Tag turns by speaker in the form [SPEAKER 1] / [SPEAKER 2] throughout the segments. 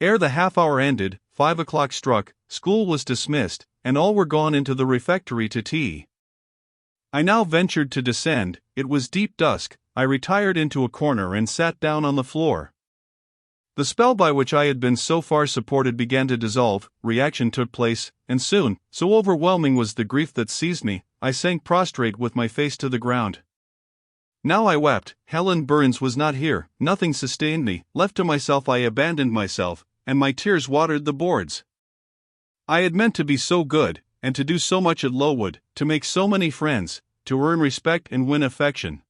[SPEAKER 1] Ere the half-hour ended, 5 o'clock struck, school was dismissed, and all were gone into the refectory to tea. I now ventured to descend. It was deep dusk. I retired into a corner and sat down on the floor. The spell by which I had been so far supported began to dissolve, reaction took place, and soon, so overwhelming was the grief that seized me, I sank prostrate with my face to the ground. Now I wept. Helen Burns was not here, nothing sustained me, left to myself I abandoned myself, and my tears watered the boards. I had meant to be so good, and to do so much at Lowood, to make so many friends, to earn respect and win affection.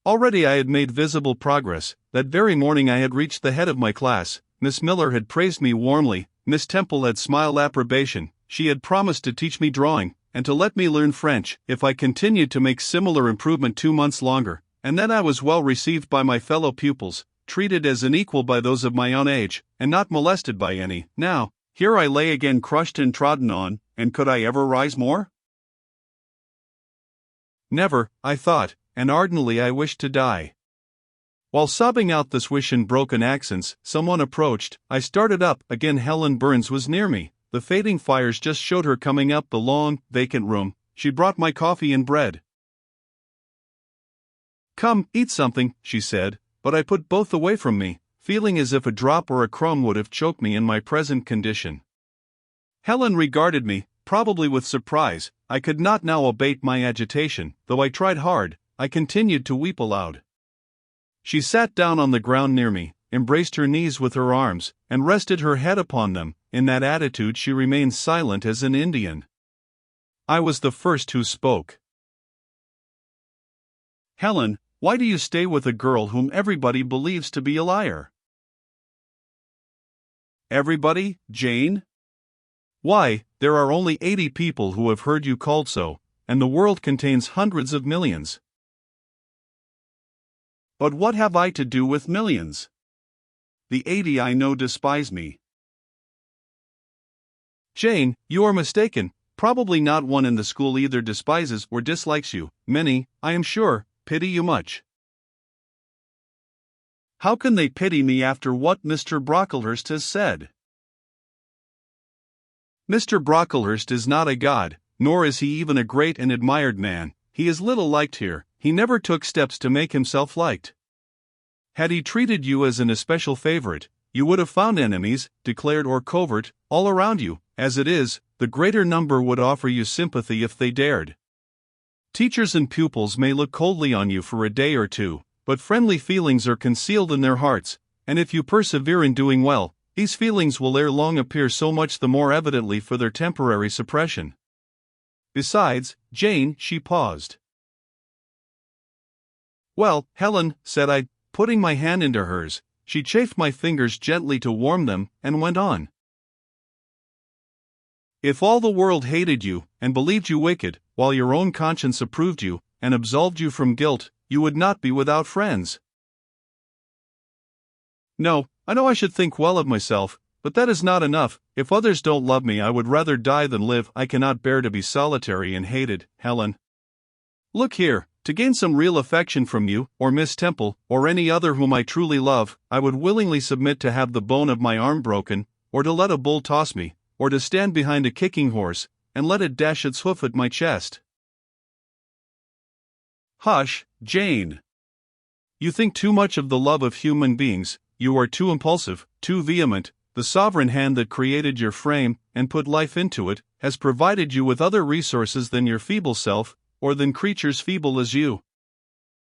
[SPEAKER 1] Already I had made visible progress. That very morning I had reached the head of my class. Miss Miller had praised me warmly, Miss Temple had smiled approbation, she had promised to teach me drawing, and to let me learn French, if I continued to make similar improvement 2 months longer, and then I was well received by my fellow pupils, treated as an equal by those of my own age, and not molested by any. Now, here I lay again crushed and trodden on, and could I ever rise more? Never, I thought, and ardently I wished to die. While sobbing out this wish in broken accents, someone approached. I started up. Again Helen Burns was near me. The fading fires just showed her coming up the long, vacant room. She brought my coffee and bread. "Come, eat something," she said, but I put both away from me, feeling as if a drop or a crumb would have choked me in my present condition. Helen regarded me, probably with surprise. I could not now abate my agitation, though I tried hard. I continued to weep aloud. She sat down on the ground near me, embraced her knees with her arms, and rested her head upon them. In that attitude she remained silent as an Indian. I was the first who spoke. "Helen, why do you stay with a girl whom everybody believes to be a liar?" "Everybody, Jane?" "Why, there are only 80 people who have heard you called so, and the world contains hundreds of millions." "But what have I to do with millions? The 80 I know despise me." "Jane, you are mistaken. Probably not one in the school either despises or dislikes you. Many, I am sure, pity you much." "How can they pity me after what Mr. Brocklehurst has said?" "Mr. Brocklehurst is not a god, nor is he even a great and admired man. He is little liked here. He never took steps to make himself liked. Had he treated you as an especial favorite, you would have found enemies, declared or covert, all around you. As it is, the greater number would offer you sympathy if they dared. Teachers and pupils may look coldly on you for a day or two, but friendly feelings are concealed in their hearts, and if you persevere in doing well, these feelings will ere long appear so much the more evidently for their temporary suppression. Besides, Jane," she paused. "Well, Helen," said I, putting my hand into hers. She chafed my fingers gently to warm them, and went on. "If all the world hated you, and believed you wicked, while your own conscience approved you, and absolved you from guilt, you would not be without friends." "No, I know I should think well of myself, but that is not enough. If others don't love me I would rather die than live. I cannot bear to be solitary and hated, Helen. Look here, to gain some real affection from you, or Miss Temple, or any other whom I truly love, I would willingly submit to have the bone of my arm broken, or to let a bull toss me, or to stand behind a kicking horse, and let it dash its hoof at my chest." "Hush, Jane. You think too much of the love of human beings. You are too impulsive, too vehement. The sovereign hand that created your frame, and put life into it, has provided you with other resources than your feeble self, or than creatures feeble as you.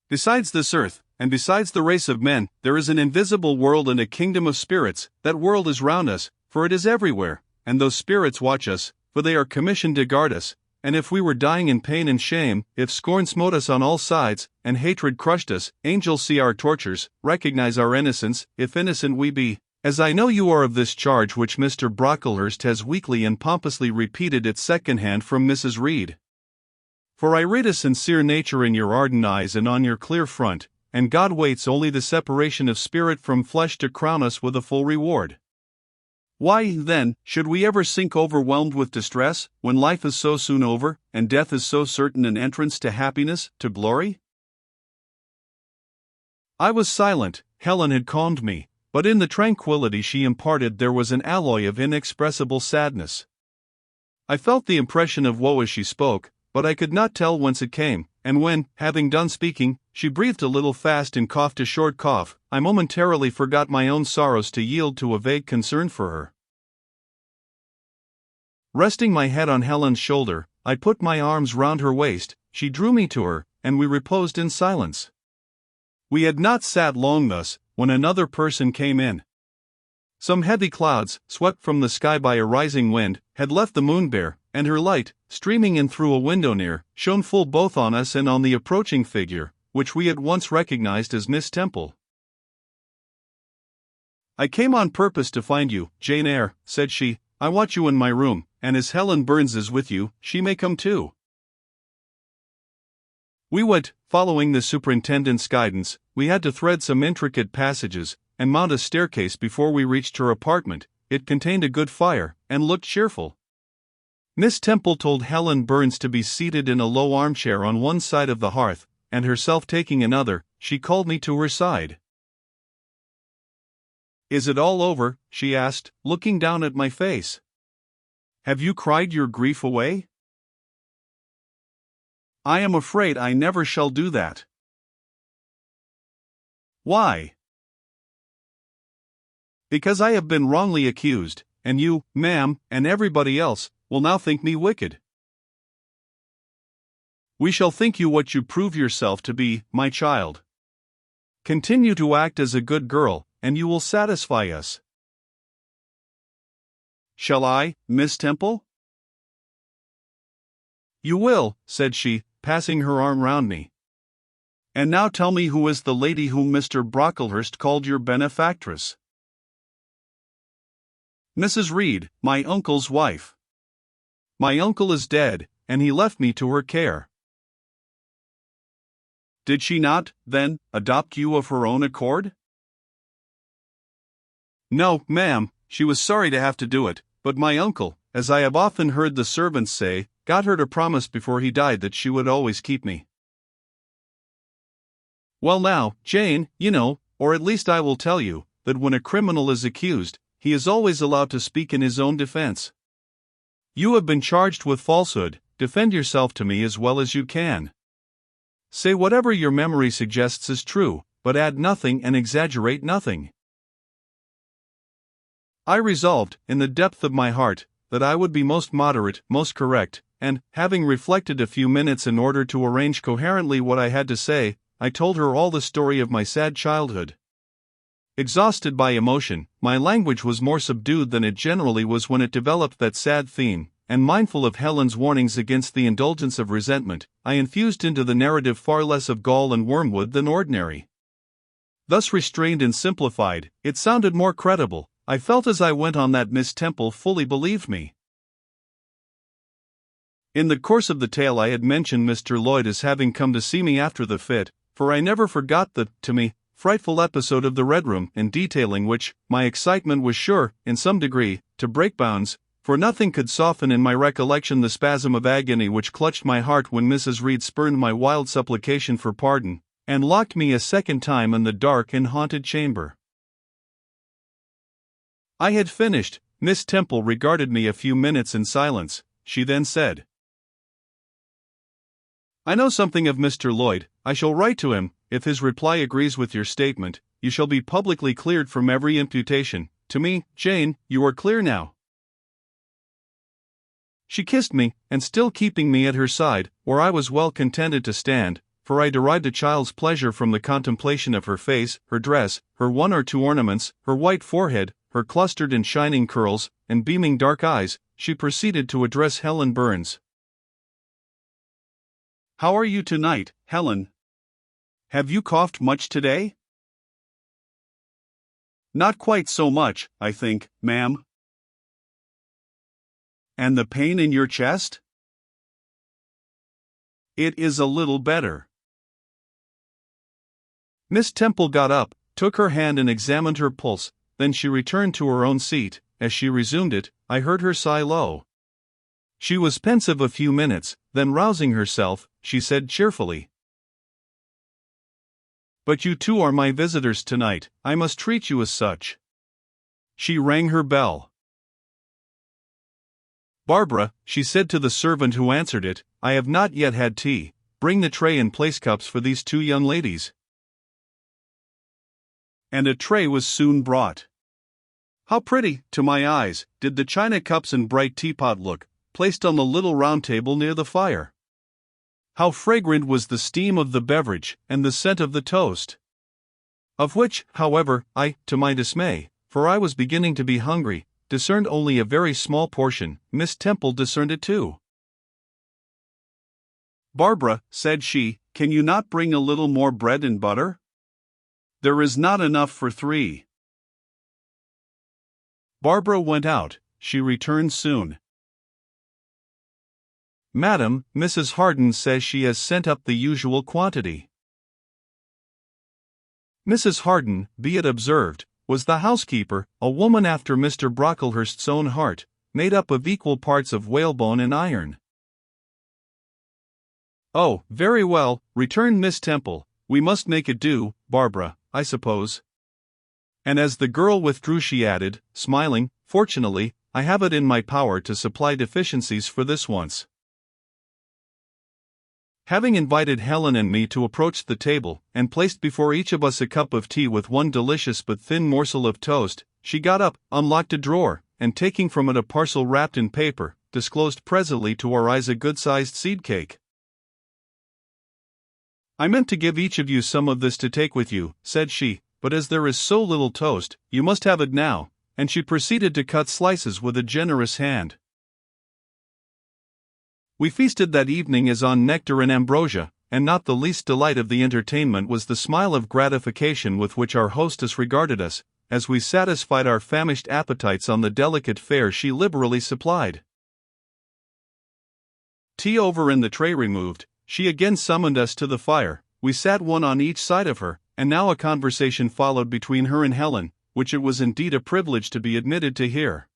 [SPEAKER 1] Besides this earth, and besides the race of men, there is an invisible world and a kingdom of spirits. That world is round us, for it is everywhere, and those spirits watch us, for they are commissioned to guard us, and if we were dying in pain and shame, if scorn smote us on all sides, and hatred crushed us, angels see our tortures, recognize our innocence, if innocent we be. As I know you are of this charge which Mr. Brocklehurst has weakly and pompously repeated at second hand from Mrs. Reed. For I read a sincere nature in your ardent eyes and on your clear front, and God waits only the separation of spirit from flesh to crown us with a full reward. Why, then, should we ever sink overwhelmed with distress, when life is so soon over, and death is so certain an entrance to happiness, to glory?" I was silent. Helen had calmed me. But in the tranquility she imparted there was an alloy of inexpressible sadness. I felt the impression of woe as she spoke, but I could not tell whence it came, and when, having done speaking, she breathed a little fast and coughed a short cough, I momentarily forgot my own sorrows to yield to a vague concern for her. Resting my head on Helen's shoulder, I put my arms round her waist, she drew me to her, and we reposed in silence. We had not sat long thus, when another person came in. Some heavy clouds, swept from the sky by a rising wind, had left the moon bare, and her light, streaming in through a window near, shone full both on us and on the approaching figure, which we at once recognized as Miss Temple. "I came on purpose to find you, Jane Eyre," said she. "I want you in my room, and as Helen Burns is with you, she may come too." We went, following the superintendent's guidance. We had to thread some intricate passages, and mount a staircase before we reached her apartment. It contained a good fire, and looked cheerful. Miss Temple told Helen Burns to be seated in a low armchair on one side of the hearth, and herself taking another, she called me to her side. "Is it all over?" she asked, looking down at my face. "Have you cried your grief away?" "I am afraid I never shall do that." "Why?" "Because I have been wrongly accused, and you, ma'am, and everybody else, will now think me wicked." "We shall think you what you prove yourself to be, my child. Continue to act as a good girl, and you will satisfy us." "Shall I, Miss Temple?" "You will," said she, passing her arm round me. "And now tell me who is the lady whom Mr. Brocklehurst called your benefactress?" "Mrs. Reed, my uncle's wife. My uncle is dead, and he left me to her care." "Did she not, then, adopt you of her own accord?" "No, ma'am, she was sorry to have to do it, but my uncle, as I have often heard the servants say, got her to promise before he died that she would always keep me." "Well now, Jane, you know, or at least I will tell you, that when a criminal is accused, he is always allowed to speak in his own defense. You have been charged with falsehood, defend yourself to me as well as you can. Say whatever your memory suggests is true, but add nothing and exaggerate nothing." I resolved, in the depth of my heart, that I would be most moderate, most correct, and, having reflected a few minutes in order to arrange coherently what I had to say, I told her all the story of my sad childhood. Exhausted by emotion, my language was more subdued than it generally was when it developed that sad theme, and mindful of Helen's warnings against the indulgence of resentment, I infused into the narrative far less of gall and wormwood than ordinary. Thus restrained and simplified, it sounded more credible. I felt as I went on that Miss Temple fully believed me. In the course of the tale I had mentioned Mr. Lloyd as having come to see me after the fit, for I never forgot the, to me, frightful episode of the Red Room, in detailing which, my excitement was sure, in some degree, to break bounds, for nothing could soften in my recollection the spasm of agony which clutched my heart when Mrs. Reed spurned my wild supplication for pardon, and locked me a second time in the dark and haunted chamber. I had finished. Miss Temple regarded me a few minutes in silence. She then said, "I know something of Mr. Lloyd. I shall write to him. If his reply agrees with your statement, you shall be publicly cleared from every imputation. To me, Jane, you are clear now." She kissed me, and still keeping me at her side, where I was well contented to stand, for I derived a child's pleasure from the contemplation of her face, her dress, her one or two ornaments, her white forehead, her clustered and shining curls, and beaming dark eyes, she proceeded to address Helen Burns. "How are you tonight, Helen? Have you coughed much today?" "Not quite so much, I think, ma'am." "And the pain in your chest?" "It is a little better." Miss Temple got up, took her hand and examined her pulse, then she returned to her own seat. As she resumed it, I heard her sigh low. She was pensive a few minutes, then rousing herself, she said cheerfully, But you two are my visitors tonight, I must treat you as such." She rang her bell. "Barbara," she said to the servant who answered it, "I have not yet had tea. Bring the tray and place cups for these two young ladies." And a tray was soon brought. How pretty, to my eyes, did the china cups and bright teapot look, placed on the little round table near the fire. How fragrant was the steam of the beverage, and the scent of the toast! Of which, however, I, to my dismay, for I was beginning to be hungry, discerned only a very small portion. Miss Temple discerned it too. "Barbara," said she, "can you not bring a little more bread and butter? There is not enough for 3. Barbara went out. She returned soon. "Madam, Mrs. Harden says she has sent up the usual quantity." Mrs. Harden, be it observed, was the housekeeper, a woman after Mr. Brocklehurst's own heart, made up of equal parts of whalebone and iron. "Oh, very well," returned Miss Temple, "we must make it do, Barbara, I suppose." And as the girl withdrew she added, smiling, "Fortunately, I have it in my power to supply deficiencies for this once." Having invited Helen and me to approach the table, and placed before each of us a cup of tea with one delicious but thin morsel of toast, she got up, unlocked a drawer, and taking from it a parcel wrapped in paper, disclosed presently to our eyes a good-sized seed cake. "I meant to give each of you some of this to take with you," said she, "but as there is so little toast, you must have it now," and she proceeded to cut slices with a generous hand. We feasted that evening as on nectar and ambrosia, and not the least delight of the entertainment was the smile of gratification with which our hostess regarded us, as we satisfied our famished appetites on the delicate fare she liberally supplied. Tea over and the tray removed, she again summoned us to the fire. We sat one on each side of her, and now a conversation followed between her and Helen, which it was indeed a privilege to be admitted to hear.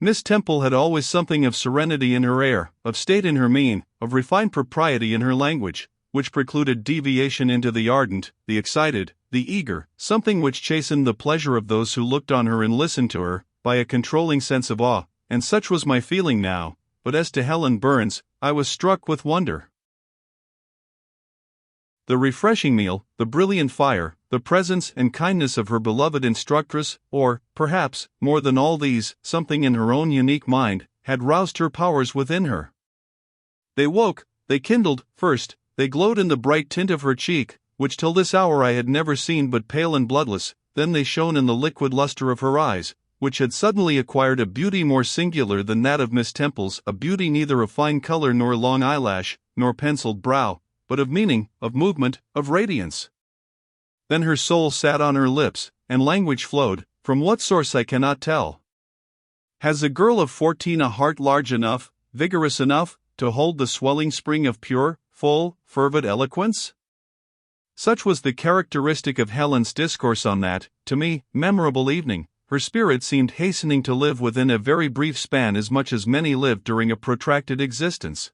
[SPEAKER 1] Miss Temple had always something of serenity in her air, of state in her mien, of refined propriety in her language, which precluded deviation into the ardent, the excited, the eager, something which chastened the pleasure of those who looked on her and listened to her, by a controlling sense of awe, and such was my feeling now. But as to Helen Burns, I was struck with wonder. The refreshing meal, the brilliant fire, the presence and kindness of her beloved instructress, or, perhaps, more than all these, something in her own unique mind, had roused her powers within her. They woke, they kindled, first, they glowed in the bright tint of her cheek, which till this hour I had never seen but pale and bloodless, then they shone in the liquid luster of her eyes, which had suddenly acquired a beauty more singular than that of Miss Temple's, a beauty neither of fine color nor long eyelash, nor penciled brow, but of meaning, of movement, of radiance. Then her soul sat on her lips, and language flowed, from what source I cannot tell. Has a girl of 14 a heart large enough, vigorous enough, to hold the swelling spring of pure, full, fervid eloquence? Such was the characteristic of Helen's discourse on that, to me, memorable evening. Her spirit seemed hastening to live within a very brief span as much as many lived during a protracted existence.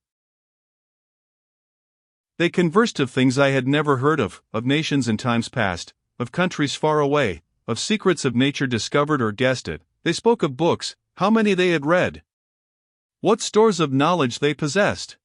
[SPEAKER 1] They conversed of things I had never heard of nations in times past, of countries far away, of secrets of nature discovered or guessed at. They spoke of books, how many they had read, what stores of knowledge they possessed.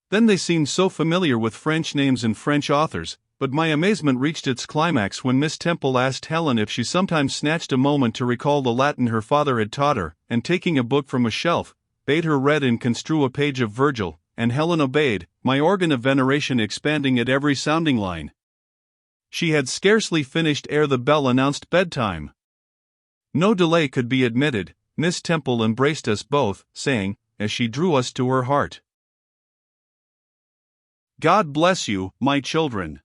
[SPEAKER 1] Then they seemed so familiar with French names and French authors, but my amazement reached its climax when Miss Temple asked Helen if she sometimes snatched a moment to recall the Latin her father had taught her, and taking a book from a shelf, bade her read and construe a page of Virgil, and Helen obeyed, my organ of veneration expanding at every sounding line. She had scarcely finished ere the bell announced bedtime. No delay could be admitted. Miss Temple embraced us both, saying, as she drew us to her heart, "God bless you, my children."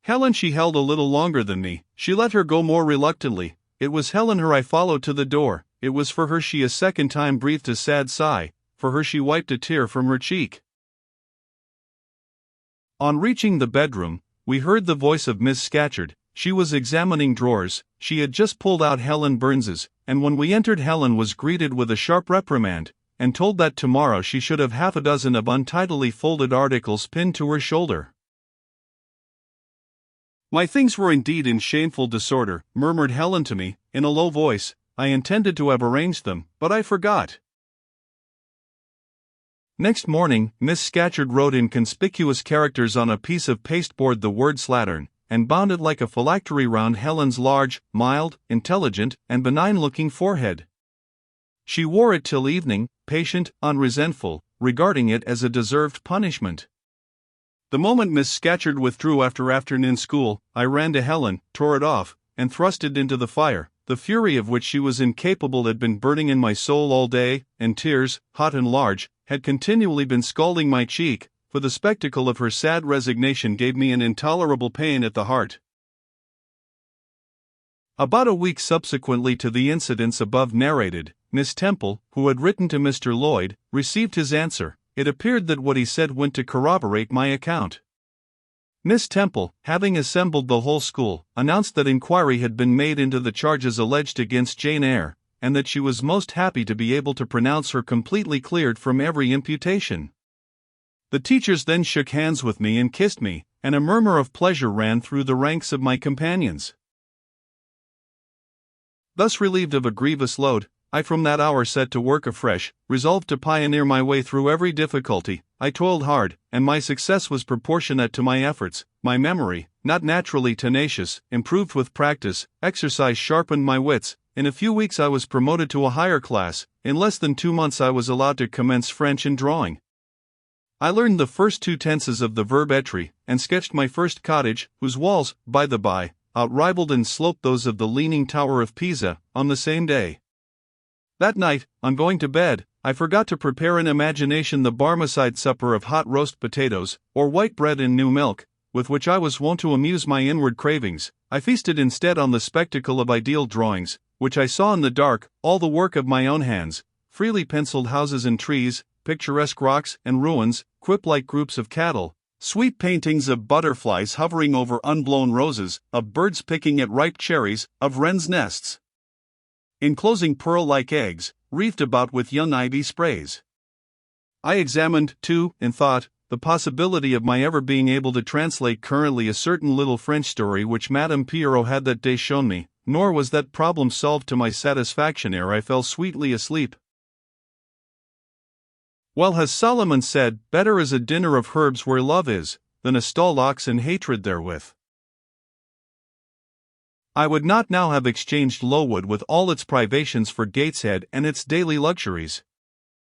[SPEAKER 1] Helen she held a little longer than me. She let her go more reluctantly. It was Helen her I followed to the door. It was for her she a second time breathed a sad sigh. For her she wiped a tear from her cheek. On reaching the bedroom, we heard the voice of Miss Scatcherd. She was examining drawers. She had just pulled out Helen Burns's, and when we entered Helen was greeted with a sharp reprimand. and told that tomorrow she should have half a dozen of untidily folded articles pinned to her shoulder. "My things were indeed in shameful disorder," murmured Helen to me, in a low voice. "I intended to have arranged them, but I forgot." Next morning, Miss Scatcherd wrote in conspicuous characters on a piece of pasteboard the word slattern, and bound it like a phylactery round Helen's large, mild, intelligent, and benign-looking forehead. She wore it till evening, patient, unresentful, regarding it as a deserved punishment. The moment Miss Scatcherd withdrew after afternoon school, I ran to Helen, tore it off, and thrust it into the fire. The fury of which she was incapable had been burning in my soul all day, and tears, hot and large, had continually been scalding my cheek, for the spectacle of her sad resignation gave me an intolerable pain at the heart. About a week subsequently to the incidents above narrated, Miss Temple, who had written to Mr. Lloyd, received his answer. It appeared that what he said went to corroborate my account. Miss Temple, having assembled the whole school, announced that inquiry had been made into the charges alleged against Jane Eyre, and that she was most happy to be able to pronounce her completely cleared from every imputation. The teachers then shook hands with me and kissed me, and a murmur of pleasure ran through the ranks of my companions. Thus relieved of a grievous load, I from that hour set to work afresh, resolved to pioneer my way through every difficulty. I toiled hard, and my success was proportionate to my efforts. My memory, not naturally tenacious, improved with practice, exercise sharpened my wits. In a few weeks I was promoted to a higher class. In less than 2 months I was allowed to commence French and drawing. I learned the first 2 tenses of the verb être, and sketched my first cottage, whose walls, by the by, outrivaled and sloped those of the Leaning Tower of Pisa, on the same day. That night, on going to bed, I forgot to prepare in imagination the Barmecide supper of hot roast potatoes, or white bread and new milk, with which I was wont to amuse my inward cravings. I feasted instead on the spectacle of ideal drawings, which I saw in the dark, all the work of my own hands, freely penciled houses and trees, picturesque rocks and ruins, quip-like groups of cattle, sweet paintings of butterflies hovering over unblown roses, of birds picking at ripe cherries, of wrens' nests enclosing pearl-like eggs, wreathed about with young ivy sprays. I examined, too, in thought, the possibility of my ever being able to translate currently a certain little French story which Madame Pierrot had that day shown me, nor was that problem solved to my satisfaction ere I fell sweetly asleep. Well has Solomon said, "Better is a dinner of herbs where love is, than a stalled ox and hatred therewith." I would not now have exchanged Lowood with all its privations for Gateshead and its daily luxuries.